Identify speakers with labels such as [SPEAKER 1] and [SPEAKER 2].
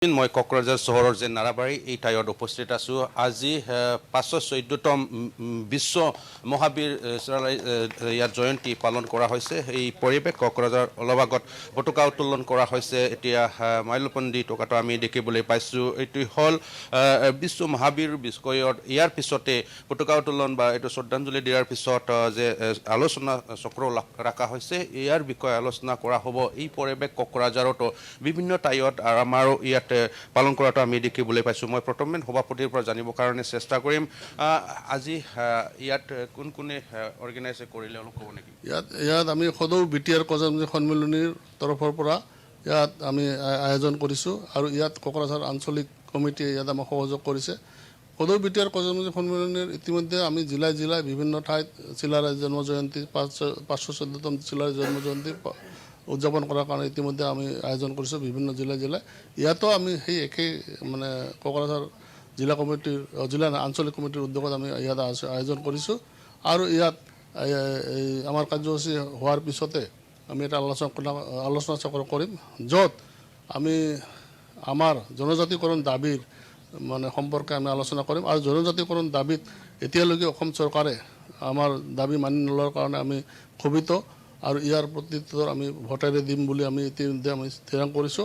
[SPEAKER 1] মই কোকৰাঝাৰ চহৰৰ যে নাৰাবাৰী এই ঠাইত উপস্থিত আছোঁ। আজি 514তম বিশ্ব মহাবীৰ ইয়াত জয়ন্তী পালন কৰা হৈছে। এই পৰিৱেশ কোকৰাঝাৰ অলপ আগত পতাকা উত্তোলন কৰা হৈছে। এতিয়া মাইলপন্দি টকাটো আমি দেখিবলৈ পাইছোঁ। এইটো হ'ল বিশ্ব মহাবীৰ বিষয়ত ইয়াৰ পিছতে পতাকা উত্তোলন বা এইটো শ্ৰদ্ধাঞ্জলি দিয়াৰ পিছত যে আলোচনা চক্ৰ ৰখা হৈছে, ইয়াৰ বিষয়ে আলোচনা কৰা হ'ব। এই পৰিৱেশ কোকৰাঝাৰতো বিভিন্ন ঠাইত আমাৰো ইয়াত পালন কৰাটো আমি দেখিবলৈ পাইছোঁ। মই প্ৰথমে সভাপতিৰ পৰা জানিবৰ কাৰণে চেষ্টা কৰিম। আজি ইয়াত কোন কোনে অৰ্গেনাইজ কৰিলে অলপ ক'ব নেকি?
[SPEAKER 2] ইয়াত আমি সদৌ বিটিআৰ কৰ্মচাৰী সন্মিলনীৰ তৰফৰ পৰা ইয়াত আমি আয়োজন কৰিছোঁ আৰু ইয়াত কোকৰাঝাৰ আঞ্চলিক কমিটিয়ে ইয়াত আমাক সহযোগ কৰিছে। সদৌ বিটিআৰ কৰ্মচাৰী সন্মিলনীৰ ইতিমধ্যে আমি জিলাই জিলাই বিভিন্ন ঠাইত চিলাৰায়ৰ জন্ম জয়ন্তী 514তম চিলাৰায়ৰ জন্ম জয়ন্তী উদযাপন কৰাৰ কাৰণে ইতিমধ্যে আমি আয়োজন কৰিছোঁ বিভিন্ন জিলাই জিলাই। ইয়াতো আমি সেই একেই কোকৰাঝাৰ জিলা কমিটিৰ জিলা আঞ্চলিক কমিটিৰ উদ্যোগত আমি ইয়াত আয়োজন কৰিছোঁ আৰু ইয়াত আমাৰ কাৰ্যসূচী হোৱাৰ পিছতে আমি এটা আলোচনা চক্ৰ কৰিম, য'ত আমি আমাৰ জনজাতিকৰণ দাবীৰ সম্পৰ্কে আমি আলোচনা কৰিম। আৰু জনজাতিকৰণ দাবীত এতিয়ালৈকে অসম চৰকাৰে আমাৰ দাবী মানি নোলোৱাৰ কাৰণে আমি ক্ষোভিত আৰু ইয়াৰ প্ৰত্যুত্তৰ আমি ভোটেৰে দিম বুলি আমি ইতিমধ্যে স্থিৰাং কৰিছোঁ।